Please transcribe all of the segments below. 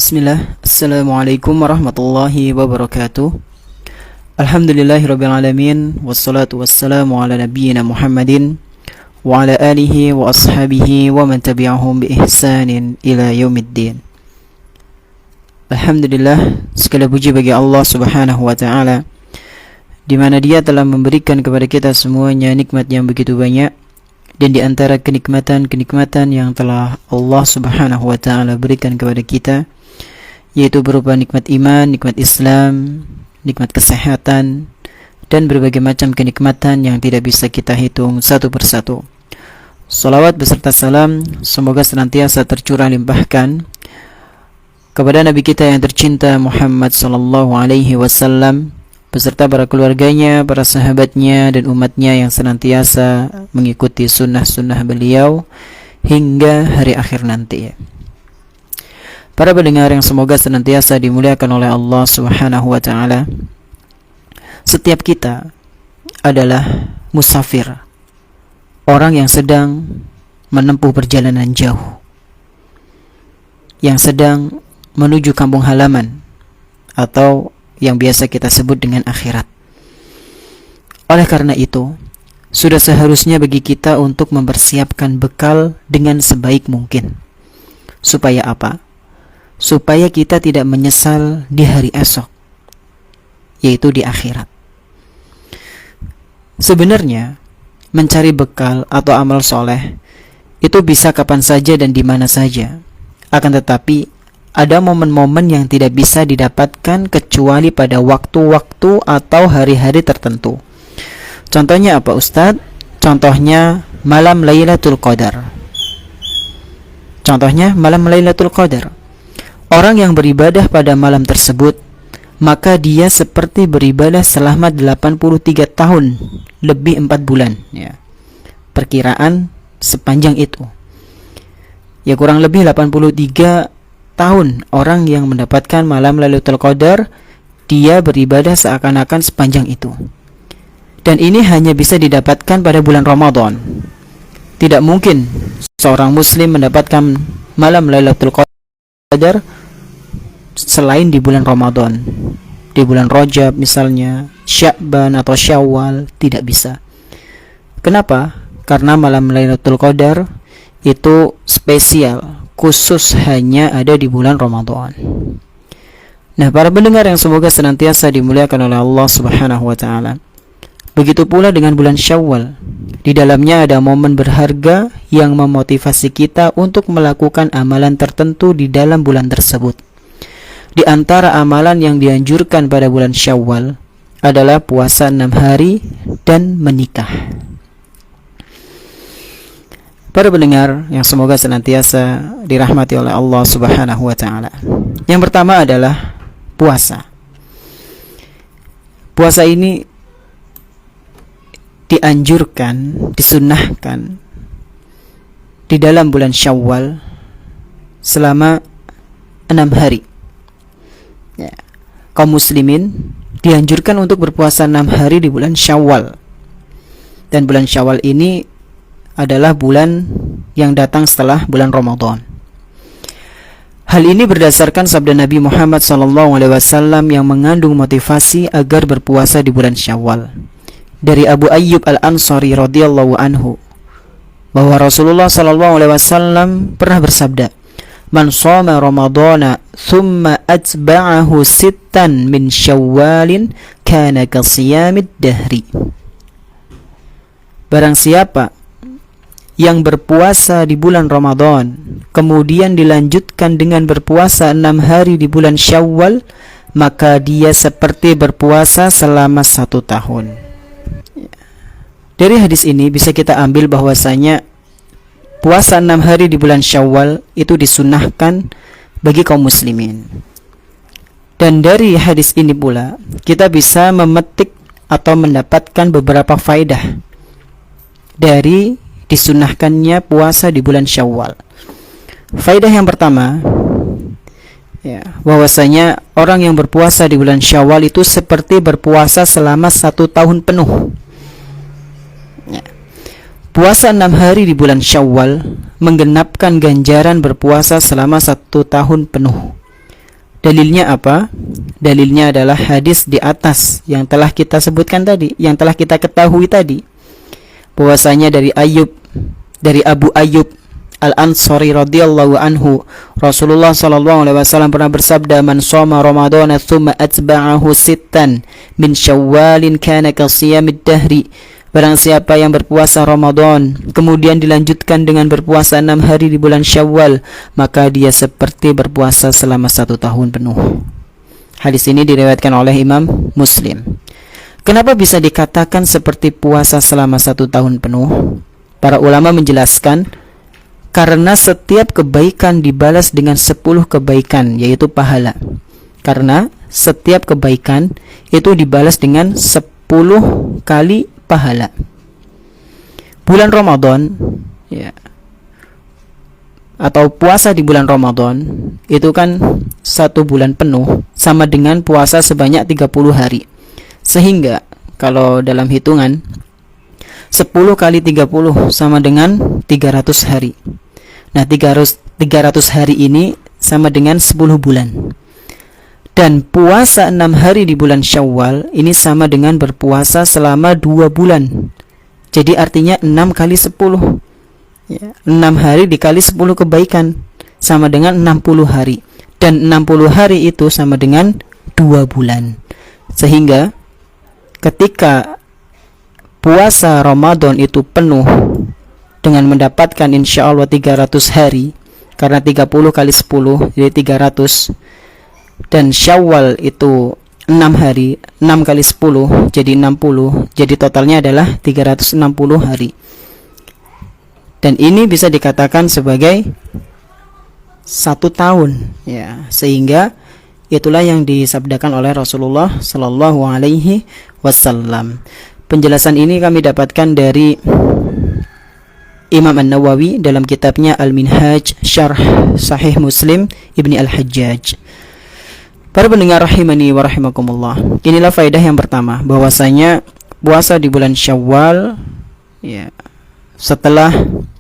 Bismillah, Assalamualaikum warahmatullahi wabarakatuh. Alhamdulillahirrabbilalamin. Wassalatu wassalamu ala nabiyyina Muhammadin wa ala alihi wa ashabihi wa man tabi'ahum bi ihsanin ila yaumiddin. Alhamdulillah, segala puji bagi Allah subhanahu wa ta'ala, di mana Dia telah memberikan kepada kita semuanya nikmat yang begitu banyak. Dan di antara kenikmatan-kenikmatan yang telah Allah subhanahu wa ta'ala berikan kepada kita, yaitu berupa nikmat iman, nikmat Islam, nikmat kesehatan, dan berbagai macam kenikmatan yang tidak bisa kita hitung satu persatu. Salawat beserta salam semoga senantiasa tercurah limpahkan kepada Nabi kita yang tercinta Muhammad sallallahu alaihi wasallam beserta para keluarganya, para sahabatnya, dan umatnya yang senantiasa mengikuti sunnah-sunnah beliau hingga hari akhir nanti. Para pendengar yang semoga senantiasa dimuliakan oleh Allah subhanahu wa ta'ala, setiap kita adalah musafir, orang yang sedang menempuh perjalanan jauh, yang sedang menuju kampung halaman, atau yang biasa kita sebut dengan akhirat. Oleh karena itu, sudah seharusnya bagi kita untuk mempersiapkan bekal dengan sebaik mungkin. Supaya apa? Supaya kita tidak menyesal di hari esok, yaitu di akhirat. Sebenarnya, mencari bekal atau amal soleh itu bisa kapan saja dan di mana saja. Akan tetapi, ada momen-momen yang tidak bisa didapatkan kecuali pada waktu-waktu atau hari-hari tertentu. Contohnya apa, Ustadz? Contohnya malam Lailatul Qadar. Orang yang beribadah pada malam tersebut, maka dia seperti beribadah selama 83 tahun, lebih 4 bulan. Ya. Perkiraan sepanjang itu. Ya, kurang lebih 83 tahun orang yang mendapatkan malam Lailatul Qadar, dia beribadah seakan-akan sepanjang itu. Dan ini hanya bisa didapatkan pada bulan Ramadan. Tidak mungkin seorang muslim mendapatkan malam Lailatul Qadar selain di bulan Ramadan. Di bulan Rajab misalnya, Sya'ban atau Syawal, tidak bisa. Kenapa? Karena malam Lailatul Qadar itu spesial, khusus hanya ada di bulan Ramadan. Nah, para pendengar yang semoga senantiasa dimuliakan oleh Allah subhanahu wa ta'ala, begitu pula dengan bulan Syawal. Di dalamnya ada momen berharga yang memotivasi kita untuk melakukan amalan tertentu di dalam bulan tersebut. Di antara amalan yang dianjurkan pada bulan Syawal adalah puasa 6 hari dan menikah. Para pendengar yang semoga senantiasa dirahmati oleh Allah subhanahu wa ta'ala, yang pertama adalah puasa. Puasa ini dianjurkan, disunnahkan di dalam bulan Syawal selama 6 hari. Ya. Kaum muslimin dianjurkan untuk berpuasa 6 hari di bulan Syawal. Dan bulan Syawal ini adalah bulan yang datang setelah bulan Ramadan. Hal ini berdasarkan sabda Nabi Muhammad SAW yang mengandung motivasi agar berpuasa di bulan Syawal. Dari Abu Ayyub Al-Ansari radhiyallahu anhu, bahwa Rasulullah SAW pernah bersabda, "Man shoma Ramadana thumma atba'ahu sittan min Syawalin kana kasiyamid dahri." Barang siapa yang berpuasa di bulan Ramadan kemudian dilanjutkan dengan berpuasa 6 hari di bulan Syawal, maka dia seperti berpuasa selama 1 tahun. Dari hadis ini bisa kita ambil bahwasanya puasa 6 hari di bulan Syawal itu disunnahkan bagi kaum muslimin. Dan dari hadis ini pula kita bisa memetik atau mendapatkan beberapa faedah dari disunnahkannya puasa di bulan Syawal. Faedah yang pertama, bahwasanya orang yang berpuasa di bulan Syawal itu seperti berpuasa selama 1 tahun penuh. Puasa 6 hari di bulan Syawal menggenapkan ganjaran berpuasa selama 1 tahun penuh. Dalilnya apa? Dalilnya adalah hadis di atas yang telah kita sebutkan tadi, yang telah kita ketahui tadi, bahwasanya dari Abu Ayyub Al-Ansari radhiyallahu anhu, Rasulullah sallallahu alaihi wasallam pernah bersabda, "Man shoma Ramadhana tsumma atba'ahu sittan min Syawalin kana ka shiyamid dahri." Barang siapa yang berpuasa Ramadan kemudian dilanjutkan dengan berpuasa 6 hari di bulan Syawal, maka dia seperti berpuasa selama 1 tahun penuh. Hadis ini diriwayatkan oleh Imam Muslim. Kenapa bisa dikatakan seperti puasa selama 1 tahun penuh? Para ulama menjelaskan, karena setiap kebaikan dibalas dengan 10 kebaikan, yaitu pahala. Karena setiap kebaikan itu dibalas dengan 10 kali pahala. Bulan Ramadan, ya, atau puasa di bulan Ramadan itu kan 1 bulan penuh, sama dengan puasa sebanyak 30 hari. Sehingga kalau dalam hitungan 10 kali 30 sama dengan 300 hari. Nah, 300 hari ini sama dengan 10 bulan. Dan puasa 6 hari di bulan Syawal ini sama dengan berpuasa selama 2 bulan. Jadi artinya 6 kali 10, ya, 6 hari dikali 10 kebaikan sama dengan 60 hari. Dan 60 hari itu sama dengan 2 bulan. Sehingga ketika puasa Ramadan itu penuh dengan mendapatkan insya Allah 300 hari, karena 30 kali 10 jadi 300, dan Syawal itu 6 hari, 6 kali 10 jadi 60, jadi totalnya adalah 360 hari. Dan ini bisa dikatakan sebagai 1 tahun, ya, sehingga itulah yang disabdakan oleh Rasulullah Sallallahu Alaihi Wasallam. Penjelasan ini kami dapatkan dari Imam An-Nawawi dalam kitabnya Al-Minhaj Syarh Sahih Muslim Ibni Al-Hajjaj. Para pendengar rahimani wa rahimakumullah, inilah faedah yang pertama, bahwasanya puasa di bulan Syawal, ya, setelah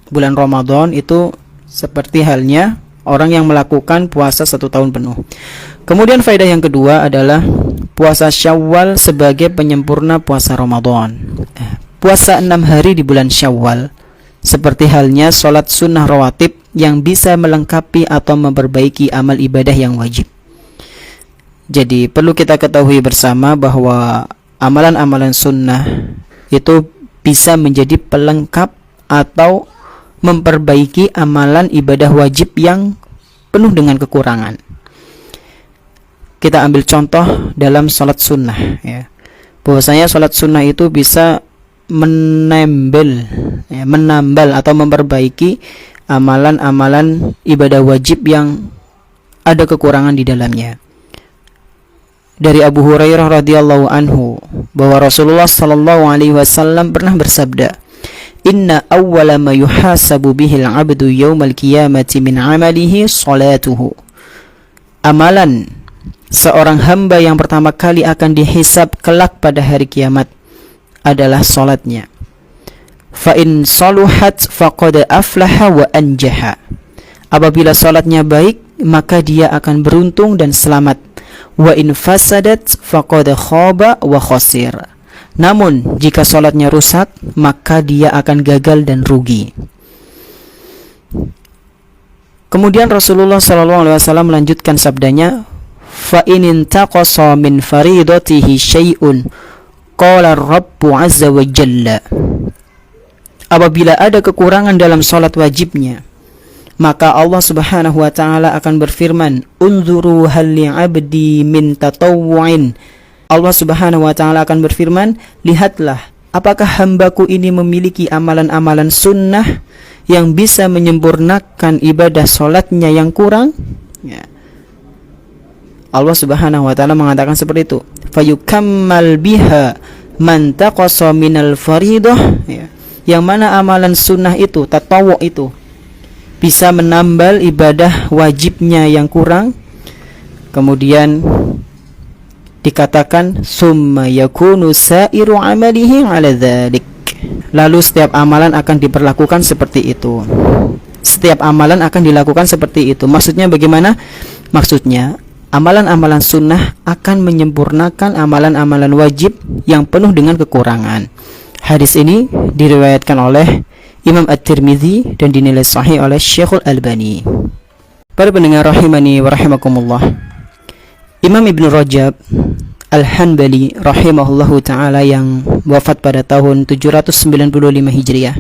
bulan Ramadan itu seperti halnya orang yang melakukan puasa 1 tahun penuh. Kemudian faedah yang kedua adalah puasa Syawal sebagai penyempurna puasa Ramadan. Puasa 6 hari di bulan Syawal seperti halnya sholat sunnah rawatib yang bisa melengkapi atau memperbaiki amal ibadah yang wajib. Jadi perlu kita ketahui bersama bahwa amalan-amalan sunnah itu bisa menjadi pelengkap atau memperbaiki amalan ibadah wajib yang penuh dengan kekurangan. Kita ambil contoh dalam sholat sunnah, ya, bahwasanya sholat sunnah itu bisa menambal atau memperbaiki amalan-amalan ibadah wajib yang ada kekurangan di dalamnya. Dari Abu Hurairah radhiyallahu anhu bahwa Rasulullah sallallahu alaihi wasallam pernah bersabda, "Inna awwala ma yuhasabu bihil 'abdu yaumal qiyamati min 'amalihi salatuhu." Amalan seorang hamba yang pertama kali akan dihisab kelak pada hari kiamat adalah salatnya. Fa in saluhat faqad aflaha wa anjaha. Apabila salatnya baik, maka dia akan beruntung dan selamat. Wa in fasadat faqad khaba wa khasir. Namun jika salatnya rusak, maka dia akan gagal dan rugi. Kemudian Rasulullah SAW melanjutkan sabdanya, fa in intaqasa min faridatihi syai'un qala Rabbu azza wa jalla. Apabila ada kekurangan dalam salat wajibnya, maka Allah Subhanahu wa taala akan berfirman, "Unzuru hal li'abdi min tatawwu'in." Allah Subhanahu wa taala akan berfirman, "Lihatlah, apakah hambaku ini memiliki amalan-amalan sunnah yang bisa menyempurnakan ibadah salatnya yang kurang?" Ya. Allah Subhanahu wa taala mengatakan seperti itu. Fayukammal biha man taqasa minal faridah, ya. Yang mana amalan sunnah itu, tatawwu itu, bisa menambal ibadah wajibnya yang kurang. Kemudian dikatakan summa yakunu sa'iru amalihi 'ala dzalik. Lalu setiap amalan akan diperlakukan seperti itu. Setiap amalan akan dilakukan seperti itu. Maksudnya bagaimana? Maksudnya amalan-amalan sunnah akan menyempurnakan amalan-amalan wajib yang penuh dengan kekurangan. Hadis ini diriwayatkan oleh Imam At-Tirmidzi dan dinilai sahih oleh Syekhul Albani. Para pendengar rahimani wa rahimakumullah, Imam Ibnu Rajab Al-Hanbali rahimahullahu ta'ala yang wafat pada tahun 795 Hijriah,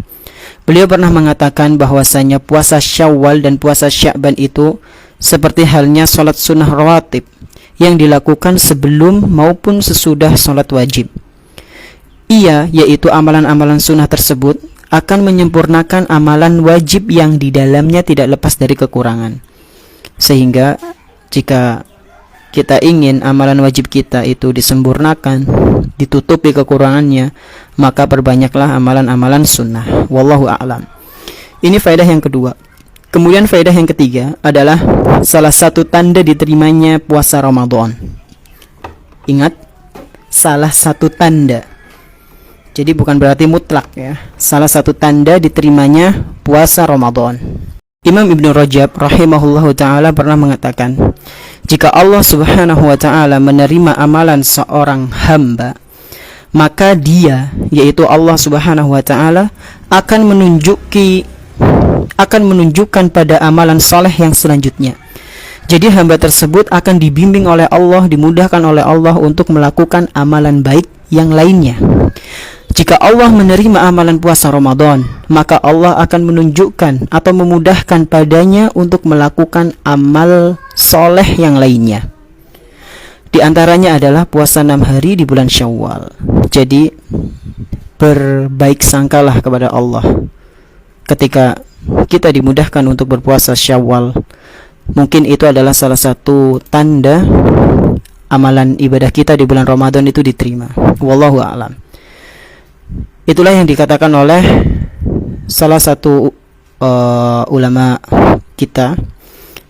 beliau pernah mengatakan bahwasanya puasa Syawal dan puasa Sya'ban itu seperti halnya salat sunnah rawatib yang dilakukan sebelum maupun sesudah salat wajib. Ia, yaitu amalan-amalan sunnah tersebut, akan menyempurnakan amalan wajib yang di dalamnya tidak lepas dari kekurangan. Sehingga jika kita ingin amalan wajib kita itu disempurnakan, ditutupi kekurangannya, maka perbanyaklah amalan-amalan sunnah. Wallahu a'lam. Ini faedah yang kedua. Kemudian faedah yang ketiga adalah salah satu tanda diterimanya puasa Ramadan. Ingat, salah satu tanda. Jadi bukan berarti mutlak ya. Salah satu tanda diterimanya puasa Ramadan. Imam Ibnu Rajab rahimahullahu ta'ala pernah mengatakan, jika Allah subhanahu wa ta'ala menerima amalan seorang hamba, maka dia, yaitu Allah subhanahu wa ta'ala, akan menunjukkan pada amalan soleh yang selanjutnya. Jadi hamba tersebut akan dibimbing oleh Allah, dimudahkan oleh Allah untuk melakukan amalan baik yang lainnya. Jika Allah menerima amalan puasa Ramadan, maka Allah akan menunjukkan atau memudahkan padanya untuk melakukan amal soleh yang lainnya. Di antaranya adalah puasa 6 hari di bulan Syawal. Jadi berbaik sangkalah kepada Allah ketika kita dimudahkan untuk berpuasa Syawal. Mungkin itu adalah salah satu tanda amalan ibadah kita di bulan Ramadan itu diterima. Wallahu a'lam. Itulah yang dikatakan oleh salah satu ulama kita,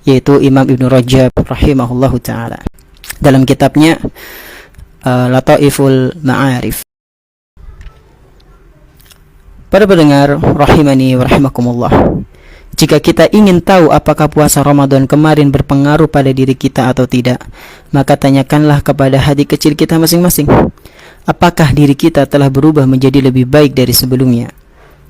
yaitu Imam Ibnu Rajab rahimahullahu ta'ala dalam kitabnya Lataiful Ma'arif. Para pendengar rahimani wa rahimakumullah, jika kita ingin tahu apakah puasa Ramadan kemarin berpengaruh pada diri kita atau tidak, maka tanyakanlah kepada hati kecil kita masing-masing. Apakah diri kita telah berubah menjadi lebih baik dari sebelumnya?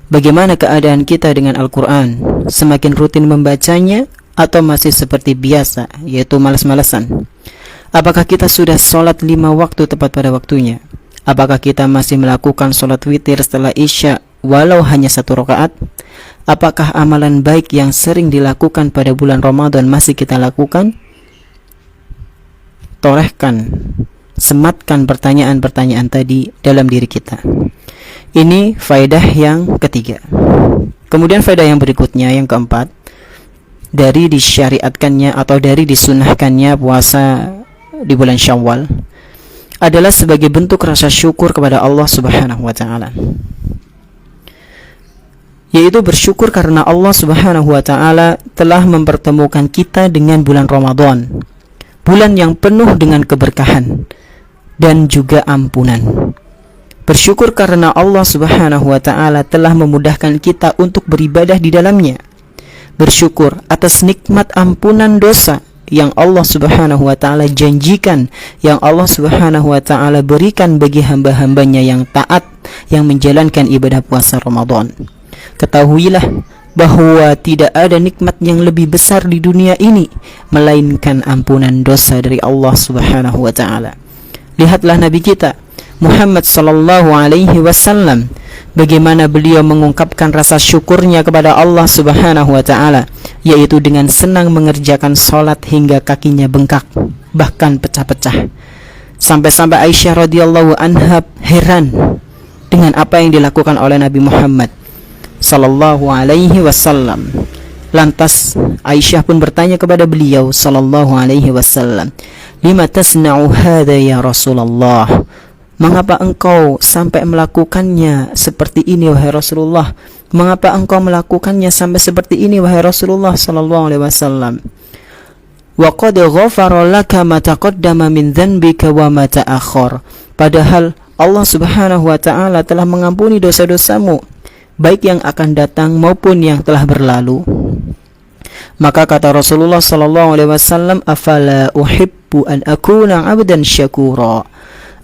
Bagaimana keadaan kita dengan Al-Quran? Semakin rutin membacanya atau masih seperti biasa, yaitu malas-malasan? Apakah kita sudah sholat 5 waktu tepat pada waktunya? Apakah kita masih melakukan sholat witir setelah Isya walau hanya 1 rakaat? Apakah amalan baik yang sering dilakukan pada bulan Ramadan masih kita lakukan? Torehkan, sematkan pertanyaan-pertanyaan tadi dalam diri kita. Ini faedah yang ketiga. Kemudian faedah yang berikutnya, yang keempat, dari disyariatkannya atau dari disunahkannya puasa di bulan Syawal adalah sebagai bentuk rasa syukur kepada Allah subhanahu wa ta'ala, yaitu bersyukur karena Allah subhanahu wa ta'ala telah mempertemukan kita dengan bulan Ramadan, bulan yang penuh dengan keberkahan dan juga ampunan. Bersyukur karena Allah subhanahu wa ta'ala telah memudahkan kita untuk beribadah di dalamnya. Bersyukur atas nikmat ampunan dosa yang Allah subhanahu wa ta'ala janjikan, yang Allah subhanahu wa ta'ala berikan bagi hamba-hambanya yang taat, yang menjalankan ibadah puasa Ramadan. Ketahuilah bahwa tidak ada nikmat yang lebih besar di dunia ini melainkan ampunan dosa dari Allah subhanahu wa ta'ala. Lihatlah Nabi kita Muhammad sallallahu alaihi wasallam, bagaimana beliau mengungkapkan rasa syukurnya kepada Allah subhanahu wa ta'ala, yaitu dengan senang mengerjakan sholat hingga kakinya bengkak, bahkan pecah-pecah. Sampai-sampai Aisyah radhiyallahu anha heran dengan apa yang dilakukan oleh Nabi Muhammad sallallahu alaihi wasallam. Lantas Aisyah pun bertanya kepada beliau sallallahu alaihi wasallam, "Lima tasna'u hadza ya Rasulullah?" Mengapa engkau sampai melakukannya seperti ini wahai Rasulullah? Mengapa engkau melakukannya sampai seperti ini wahai Rasulullah sallallahu alaihi wasallam? Wa qad ghafara laka ma taqaddama min dhanbika wa ma ta'akhkhar. Padahal Allah Subhanahu wa taala telah mengampuni dosa-dosamu, baik yang akan datang maupun yang telah berlalu. Maka kata Rasulullah sallallahu alaihi wasallam, "Afala uhibbu uhibbu an akuna 'abdan syakura.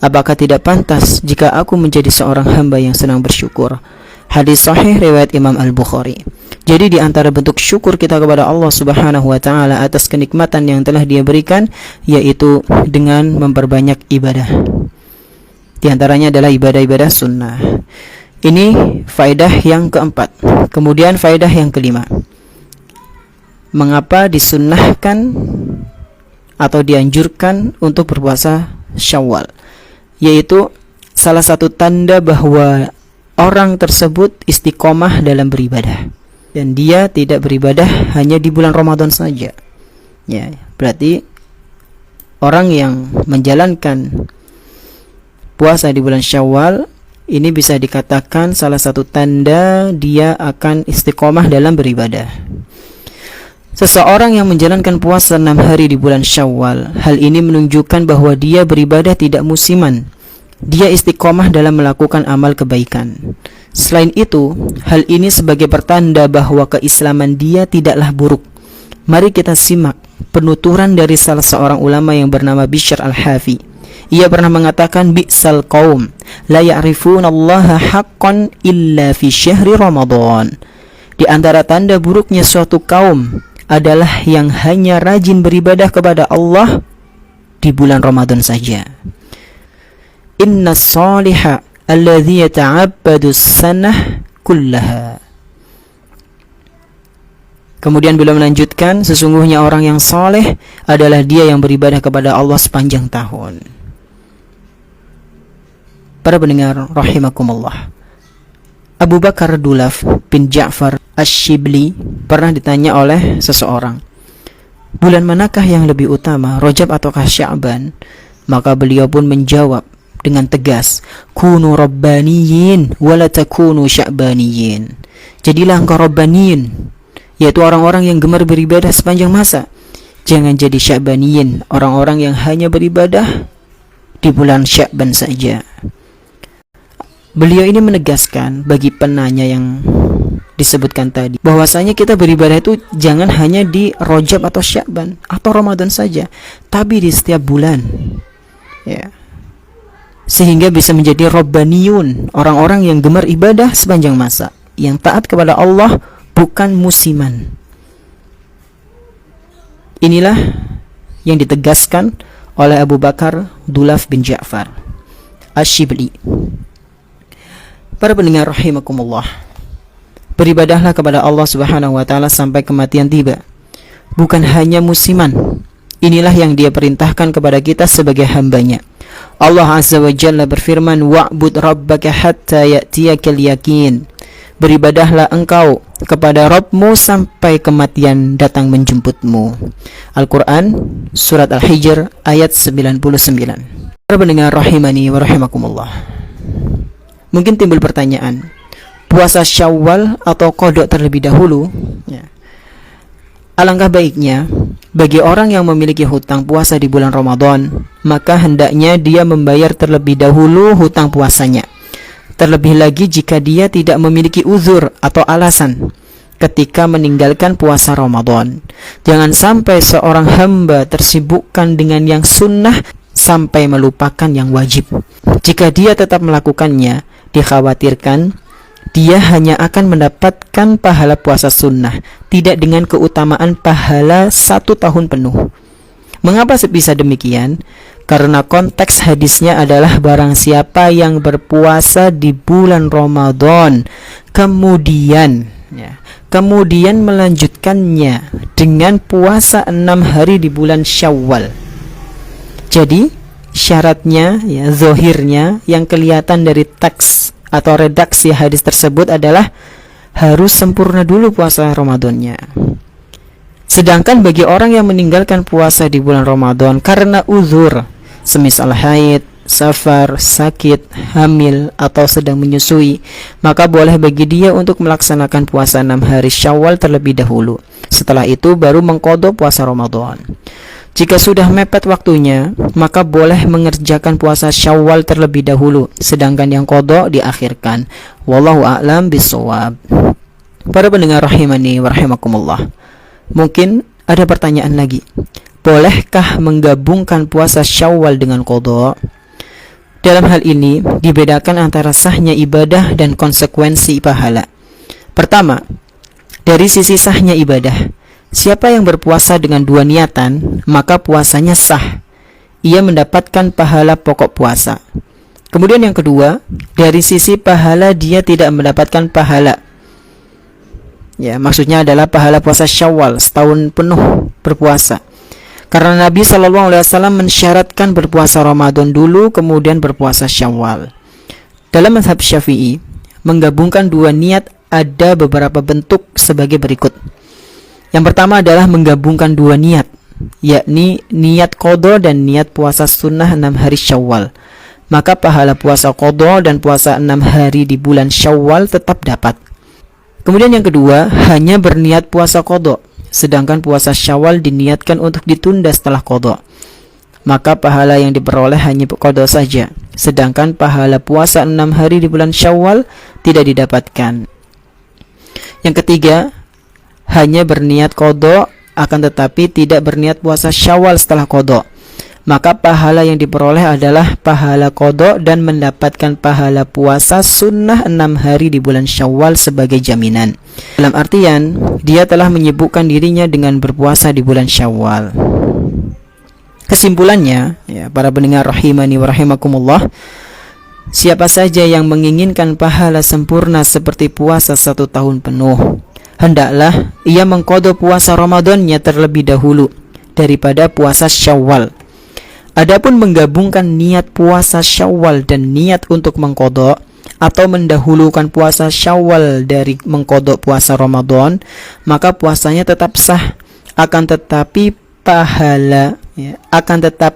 Apakah tidak pantas jika aku menjadi seorang hamba yang senang bersyukur? Hadis sahih riwayat Imam Al-Bukhari. Jadi di antara bentuk syukur kita kepada Allah Subhanahu wa taala atas kenikmatan yang telah Dia berikan, yaitu dengan memperbanyak ibadah. Di antaranya adalah ibadah-ibadah sunnah. Ini faedah yang keempat. Kemudian faedah yang kelima. Mengapa disunnahkan atau dianjurkan untuk berpuasa Syawal? Yaitu salah satu tanda bahwa orang tersebut istiqomah dalam beribadah, dan dia tidak beribadah hanya di bulan Ramadan saja. Ya, berarti orang yang menjalankan puasa di bulan Syawal ini bisa dikatakan salah satu tanda dia akan istiqomah dalam beribadah. Seseorang yang menjalankan puasa 6 hari di bulan Syawal, hal ini menunjukkan bahwa dia beribadah tidak musiman. Dia istiqomah dalam melakukan amal kebaikan. Selain itu, hal ini sebagai pertanda bahwa keislaman dia tidaklah buruk. Mari kita simak penuturan dari salah seorang ulama yang bernama Bishr al-Hafi. Ia pernah mengatakan, bi'sal qaum la ya'rifuna allaha haqqan illa fi syahri Ramadan. Di antara tanda buruknya suatu kaum adalah yang hanya rajin beribadah kepada Allah di bulan Ramadan saja. Inna saliha alladhi yata'abbadu sanah kullaha. Kemudian beliau melanjutkan, sesungguhnya orang yang saleh adalah dia yang beribadah kepada Allah sepanjang tahun. Para pendengar rahimakumullah, Abu Bakar Dulaf bin Ja'far Asy-Syibli pernah ditanya oleh seseorang, bulan manakah yang lebih utama, Rajab ataukah Sya'ban? Maka beliau pun menjawab dengan tegas, kunu rabbaniyin wala takunu sya'baniyin. Jadilah engkau rabbaniyin, yaitu orang-orang yang gemar beribadah sepanjang masa. Jangan jadi sya'baniyin, orang-orang yang hanya beribadah di bulan Sya'ban saja. Beliau ini menegaskan bagi penanya yang disebutkan tadi, bahwasanya kita beribadah itu jangan hanya di Rajab atau Sya'ban atau Ramadan saja, tapi di setiap bulan, ya, sehingga bisa menjadi rabbaniyun, orang-orang yang gemar ibadah sepanjang masa, yang taat kepada Allah, bukan musiman. Inilah yang ditegaskan oleh Abu Bakar Dulaf bin Ja'far Asy-Syibli. Para pendengar rahimakumullah, beribadahlah kepada Allah Subhanahu wa taala sampai kematian tiba, bukan hanya musiman. Inilah yang Dia perintahkan kepada kita sebagai hambanya. Allah Azza wa Jalla berfirman, wa'bud rabbaka hatta ya'tiyakal yaqin. Beribadahlah engkau kepada Rabbmu sampai kematian datang menjemputmu. Al-Quran Surat Al-Hijr ayat 99. Para pendengar rahimani wa rahimakumullah, mungkin timbul pertanyaan, puasa Syawal atau qada terlebih dahulu? Ya. Alangkah baiknya bagi orang yang memiliki hutang puasa di bulan Ramadan, maka hendaknya dia membayar terlebih dahulu hutang puasanya. Terlebih lagi jika dia tidak memiliki uzur atau alasan ketika meninggalkan puasa Ramadan. Jangan sampai seorang hamba tersibukkan dengan yang sunnah sampai melupakan yang wajib. Jika dia tetap melakukannya, dikhawatirkan dia hanya akan mendapatkan pahala puasa sunnah, tidak dengan keutamaan pahala 1 tahun penuh. Mengapa bisa demikian? Karena konteks hadisnya adalah barang siapa yang berpuasa di bulan Ramadan kemudian melanjutkannya dengan puasa 6 hari di bulan Syawal. Jadi syaratnya, ya, zahirnya yang kelihatan dari teks atau redaksi hadis tersebut adalah harus sempurna dulu puasa Ramadannya. Sedangkan bagi orang yang meninggalkan puasa di bulan Ramadan karena uzur, semisal haid, safar, sakit, hamil, atau sedang menyusui, maka boleh bagi dia untuk melaksanakan puasa 6 hari Syawal terlebih dahulu. Setelah itu baru mengqadha puasa Ramadan. Jika sudah mepet waktunya, maka boleh mengerjakan puasa Syawal terlebih dahulu, sedangkan yang qadha diakhirkan. Wallahu a'lam bishawab. Para pendengar rahimani wa rahimakumullah, mungkin ada pertanyaan lagi, bolehkah menggabungkan puasa Syawal dengan qadha? Dalam hal ini dibedakan antara sahnya ibadah dan konsekuensi pahala. Pertama, dari sisi sahnya ibadah, siapa yang berpuasa dengan dua niatan, maka puasanya sah. Ia mendapatkan pahala pokok puasa. Kemudian yang kedua, dari sisi pahala dia tidak mendapatkan pahala. Ya, maksudnya adalah pahala puasa Syawal setahun penuh berpuasa. Karena Nabi SAW mensyaratkan berpuasa Ramadan dulu, kemudian berpuasa Syawal. Dalam mazhab Syafi'i, menggabungkan dua niat ada beberapa bentuk sebagai berikut. Yang pertama adalah menggabungkan dua niat, yakni niat qadha dan niat puasa sunnah 6 hari Syawal. Maka pahala puasa qadha dan puasa 6 hari di bulan Syawal tetap dapat. Kemudian yang kedua, hanya berniat puasa qadha, sedangkan puasa Syawal diniatkan untuk ditunda setelah qadha. Maka pahala yang diperoleh hanya qadha saja, sedangkan pahala puasa 6 hari di bulan Syawal tidak didapatkan. Yang ketiga, hanya berniat qadha akan tetapi tidak berniat puasa Syawal setelah qadha. Maka pahala yang diperoleh adalah pahala qadha dan mendapatkan pahala puasa sunnah 6 hari di bulan Syawal sebagai jaminan. Dalam artian, dia telah menyibukkan dirinya dengan berpuasa di bulan Syawal. Kesimpulannya, ya, para pendengar rahimani wa rahimakumullah, siapa saja yang menginginkan pahala sempurna seperti puasa 1 tahun penuh, hendaklah ia mengqadha puasa Ramadannya terlebih dahulu daripada puasa Syawal. Adapun menggabungkan niat puasa Syawal dan niat untuk mengqadha, atau mendahulukan puasa Syawal dari mengqadha puasa Ramadan, maka puasanya tetap sah. Akan tetapi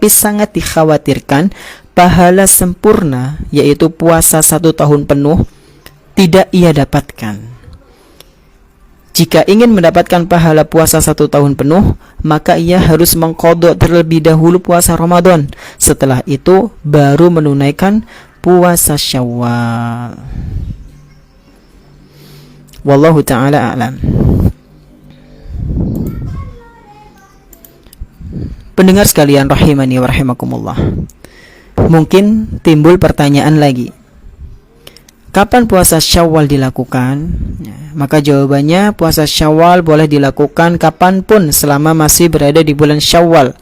sangat dikhawatirkan pahala sempurna, yaitu puasa 1 tahun penuh, tidak ia dapatkan. Jika ingin mendapatkan pahala puasa 1 tahun penuh, maka ia harus mengqadha terlebih dahulu puasa Ramadan. Setelah itu baru menunaikan puasa Syawal. Wallahu ta'ala a'lam. Pendengar sekalian rahimani wa rahimakumullah, mungkin timbul pertanyaan lagi, kapan puasa Syawal dilakukan? Ya, maka jawabannya, puasa Syawal boleh dilakukan kapanpun selama masih berada di bulan Syawal.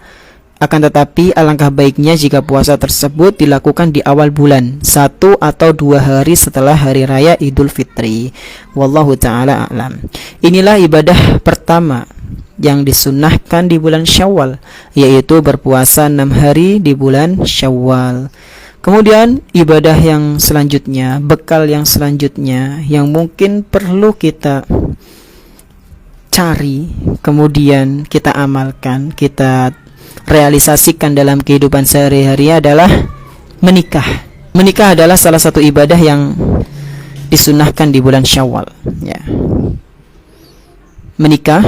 Akan tetapi alangkah baiknya jika puasa tersebut dilakukan di awal bulan, 1 atau 2 hari setelah hari raya Idul Fitri. Wallahu ta'ala a'lam. Inilah ibadah pertama yang disunnahkan di bulan Syawal, yaitu berpuasa 6 hari di bulan Syawal. Kemudian ibadah yang selanjutnya, bekal yang selanjutnya yang mungkin perlu kita cari, kemudian kita amalkan, kita realisasikan dalam kehidupan sehari-hari adalah menikah. Menikah adalah salah satu ibadah yang disunnahkan di bulan Syawal, ya. Menikah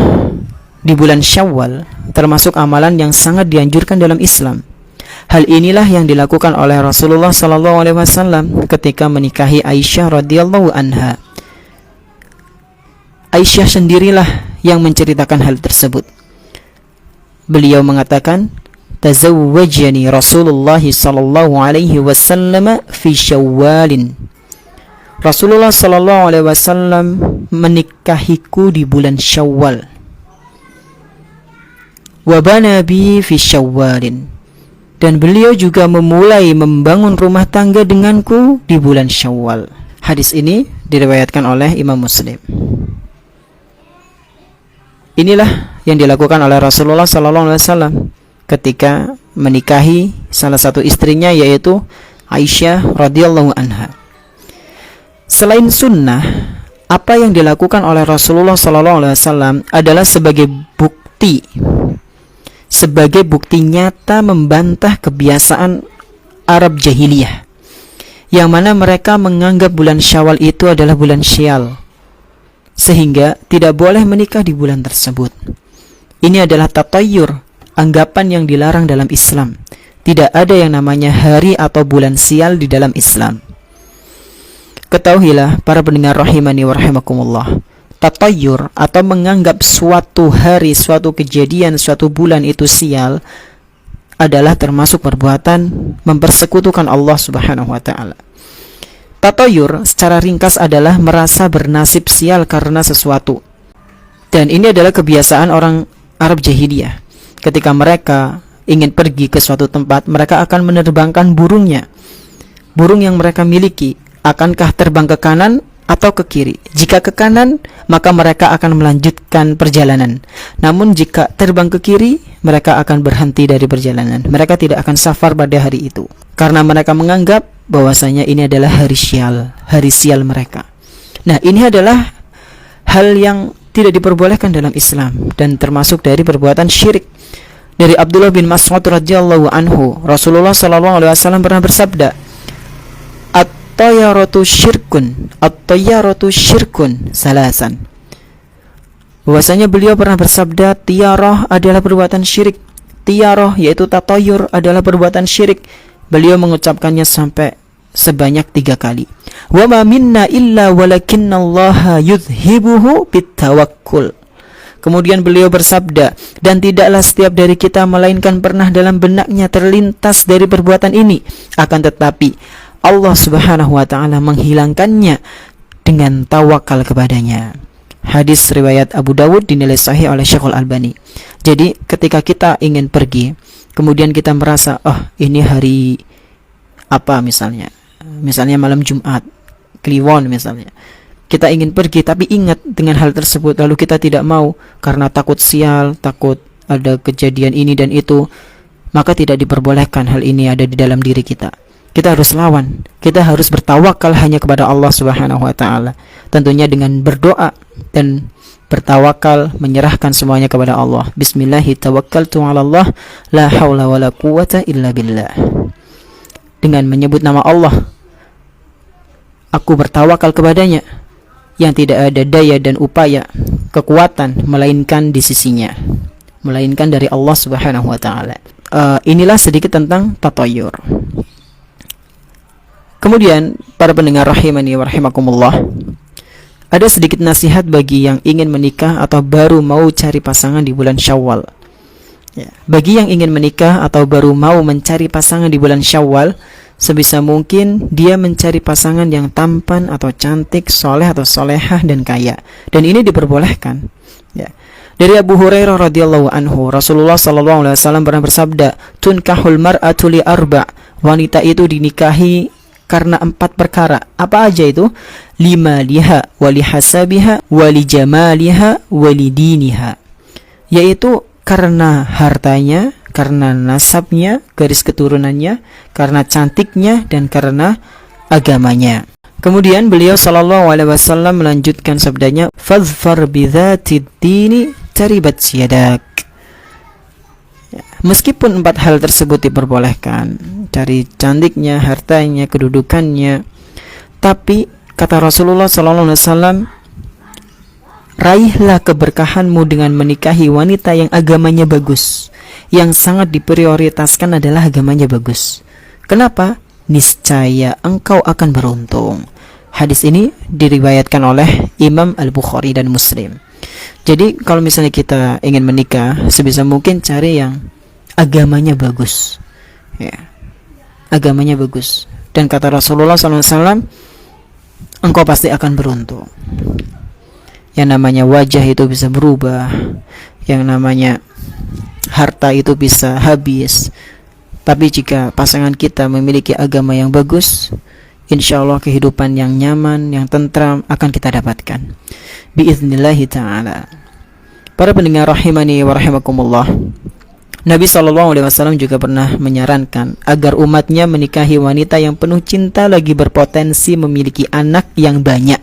di bulan Syawal termasuk amalan yang sangat dianjurkan dalam Islam. Hal inilah yang dilakukan oleh Rasulullah SAW ketika menikahi Aisyah radhiyallahu anha. Aisyah sendirilah yang menceritakan hal tersebut. Beliau mengatakan, "Tazawwajani Rasulullah sallallahu alaihi wasallam fi Syawalin." Rasulullah sallallahu alaihi wasallam menikahiku di bulan Syawal. Wa bana bi fi Syawalin. Dan beliau juga memulai membangun rumah tangga denganku di bulan Syawal. Hadis ini diriwayatkan oleh Imam Muslim. Inilah yang dilakukan oleh Rasulullah SAW ketika menikahi salah satu istrinya, yaitu Aisyah radhiyallahu anha. Selain sunnah, apa yang dilakukan oleh Rasulullah SAW adalah sebagai bukti nyata membantah kebiasaan Arab jahiliyah, yang mana mereka menganggap bulan Syawal itu adalah bulan sial, sehingga tidak boleh menikah di bulan tersebut. Ini adalah tatayyur, anggapan yang dilarang dalam Islam. Tidak ada yang namanya hari atau bulan sial di dalam Islam. Ketahuilah para pendengar rahimani wa rahimakumullah, tatayur atau menganggap suatu hari, suatu kejadian, suatu bulan itu sial adalah termasuk perbuatan mempersekutukan Allah Subhanahu wa taala. Tatayur secara ringkas adalah merasa bernasib sial karena sesuatu. Dan ini adalah kebiasaan orang Arab jahiliyah. Ketika mereka ingin pergi ke suatu tempat, mereka akan menerbangkan burungnya. Burung yang mereka miliki akankah terbang ke kanan atau ke kiri? Jika ke kanan, maka mereka akan melanjutkan perjalanan. Namun jika terbang ke kiri, mereka akan berhenti dari perjalanan. Mereka tidak akan safar pada hari itu, karena mereka menganggap bahwasanya ini adalah hari sial mereka. Nah, ini adalah hal yang tidak diperbolehkan dalam Islam dan termasuk dari perbuatan syirik. Dari Abdullah bin Mas'ud radhiyallahu anhu, Rasulullah sallallahu alaihi wasallam pernah bersabda, "At-tayyaratu syirkun salasan." Bahwasanya beliau pernah bersabda, tiarah adalah perbuatan syirik. Tiarah yaitu tatayur adalah perbuatan syirik. Beliau mengucapkannya sampai sebanyak 3 kali. Wa ma minna illa walakinnallaha yudhibuhu bitawakkul. Kemudian beliau bersabda, dan tidaklah setiap dari kita melainkan pernah dalam benaknya terlintas dari perbuatan ini, akan tetapi Allah Subhanahu wa taala menghilangkannya dengan tawakal kepadanya. Hadis riwayat Abu Dawud dinilai sahih oleh Syekhul Albani. Jadi ketika kita ingin pergi, kemudian kita merasa, ini hari apa misalnya malam Jumat, Kliwon misalnya, kita ingin pergi tapi ingat dengan hal tersebut, lalu kita tidak mau karena takut sial, takut ada kejadian ini dan itu, maka tidak diperbolehkan hal ini ada di dalam diri kita. Kita harus lawan, kita harus bertawakal hanya kepada Allah Subhanahu wa taala, tentunya dengan berdoa dan bertawakal, menyerahkan semuanya kepada Allah. Bismillahirrahmanirrahim, 'alallah la haula wala quwwata illa billah. Dengan menyebut nama Allah, aku bertawakal kepadanya, yang tidak ada daya dan upaya, kekuatan melainkan di sisinya, melainkan dari Allah Subhanahu wa taala. Inilah sedikit tentang tatayur. Kemudian para pendengar rahimani wa rahimakumullah, ada sedikit nasihat bagi yang ingin menikah atau baru mau cari pasangan di bulan Syawal. Bagi yang ingin menikah atau baru mau mencari pasangan di bulan Syawal, sebisa mungkin dia mencari pasangan yang tampan atau cantik, soleh atau solehah dan kaya. Dan ini diperbolehkan. Dari Abu Hurairah radhiyallahu anhu, Rasulullah sallallahu alaihi wasallam pernah bersabda, "Tunkahul mar'atu li arba'." Wanita itu dinikahi karena 4 perkara. Apa aja itu? Limaliha, walihasabiha, walijamaliha, walidiniha. Yaitu karena hartanya, karena nasabnya, garis keturunannya, karena cantiknya, dan karena agamanya. Kemudian beliau sallallahu alaihi wasallam melanjutkan sabdanya, "Fadhfar bidzatid dini taribat yadak." Meskipun 4 hal tersebut diperbolehkan, dari cantiknya, hartanya, kedudukannya, tapi kata Rasulullah sallallahu alaihi wasallam, raihlah keberkahanmu dengan menikahi wanita yang agamanya bagus. Yang sangat diprioritaskan adalah agamanya bagus. Kenapa? Niscaya engkau akan beruntung. Hadis ini diriwayatkan oleh Imam Al-Bukhari dan Muslim. Jadi kalau misalnya kita ingin menikah, sebisa mungkin cari yang agamanya bagus. Agamanya bagus. Dan kata Rasulullah SAW, engkau pasti akan beruntung. Yang namanya wajah itu bisa berubah, yang namanya harta itu bisa habis. Tapi jika pasangan kita memiliki agama yang bagus, insya Allah kehidupan yang nyaman, yang tentram akan kita dapatkan biiznillahi ta'ala. Para pendengar rahimani wa rahimakumullah, Nabi SAW juga pernah menyarankan agar umatnya menikahi wanita yang penuh cinta lagi berpotensi memiliki anak yang banyak.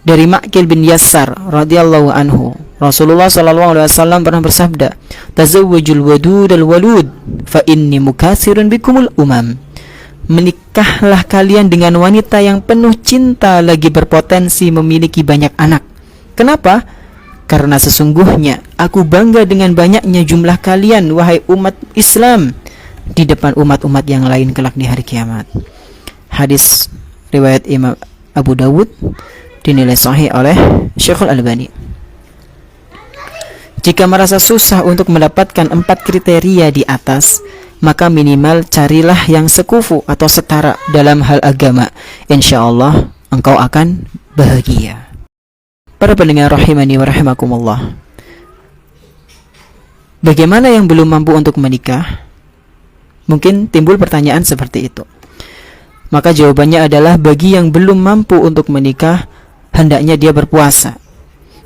Dari Ma'qil bin Yassar radhiyallahu anhu, Rasulullah SAW pernah bersabda, "Tazawwajul wadud al-walud, fa inni mukatsirun bikumul umam." Menikahlah kalian dengan wanita yang penuh cinta lagi berpotensi memiliki banyak anak. Kenapa? Karena sesungguhnya aku bangga dengan banyaknya jumlah kalian, wahai umat Islam, di depan umat-umat yang lain kelak di hari kiamat. Hadis riwayat Imam Abu Dawud dinilai sahih oleh Syekhul Albani. Jika merasa susah untuk mendapatkan 4 kriteria di atas, maka minimal carilah yang sekufu atau setara dalam hal agama. Insya Allah engkau akan bahagia. Para pendengar rahimani wa rahimakumullah, bagaimana yang belum mampu untuk menikah? Mungkin timbul pertanyaan seperti itu. Maka jawabannya adalah bagi yang belum mampu untuk menikah, hendaknya dia berpuasa.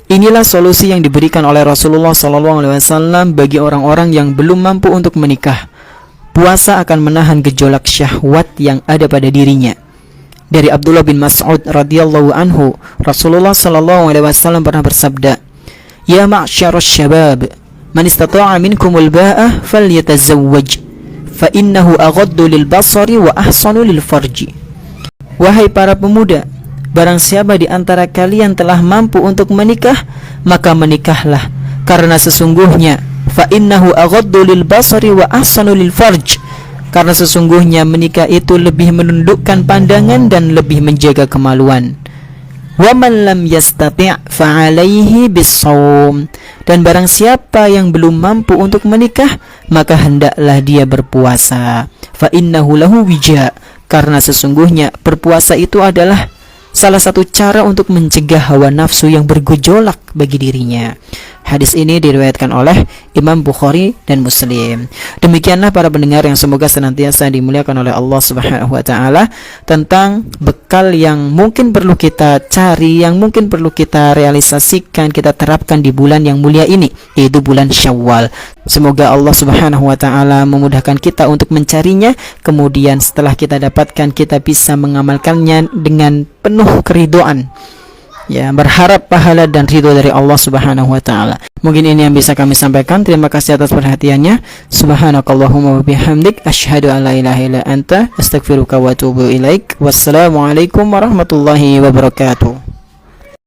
Inilah solusi yang diberikan oleh Rasulullah SAW bagi orang-orang yang belum mampu untuk menikah. Puasa akan menahan gejolak syahwat yang ada pada dirinya. Dari Abdullah bin Mas'ud radhiyallahu anhu, Rasulullah SAW pernah bersabda, "Ya ma'syarasy syabab, man istata'a minkumul ba'ah falyatazawwaj, fa innahu aghaddu lil basari wa ahsanu lil farji." Wahai para pemuda, barang siapa di antara kalian telah mampu untuk menikah, maka menikahlah, karena sesungguhnya fa innahu aghaddu lil basari wa ahsanu lil farj, karena sesungguhnya menikah itu lebih menundukkan pandangan dan lebih menjaga kemaluan. Wa man lam yastati' fa 'alaihi bis-shaum, dan barang siapa yang belum mampu untuk menikah, maka hendaklah dia berpuasa. Fa innahu lahu wija, karena sesungguhnya berpuasa itu adalah salah satu cara untuk mencegah hawa nafsu yang bergejolak bagi dirinya. Hadis ini diriwayatkan oleh Imam Bukhari dan Muslim. Demikianlah para pendengar yang semoga senantiasa dimuliakan oleh Allah Subhanahu wa taala, tentang bekal yang mungkin perlu kita cari, yang mungkin perlu kita realisasikan, kita terapkan di bulan yang mulia ini, yaitu bulan Syawal. Semoga Allah Subhanahu wa taala memudahkan kita untuk mencarinya, kemudian setelah kita dapatkan kita bisa mengamalkannya dengan penuh keridhaan. Ya, berharap pahala dan ridho dari Allah Subhanahu wa taala. Mungkin ini yang bisa kami sampaikan. Terima kasih atas perhatiannya. Subhanakallahumma wa bihamdik, asyhadu an la ilaha illa anta, astaghfiruka wa atubu ilaik. Wassalamualaikum warahmatullahi wabarakatuh.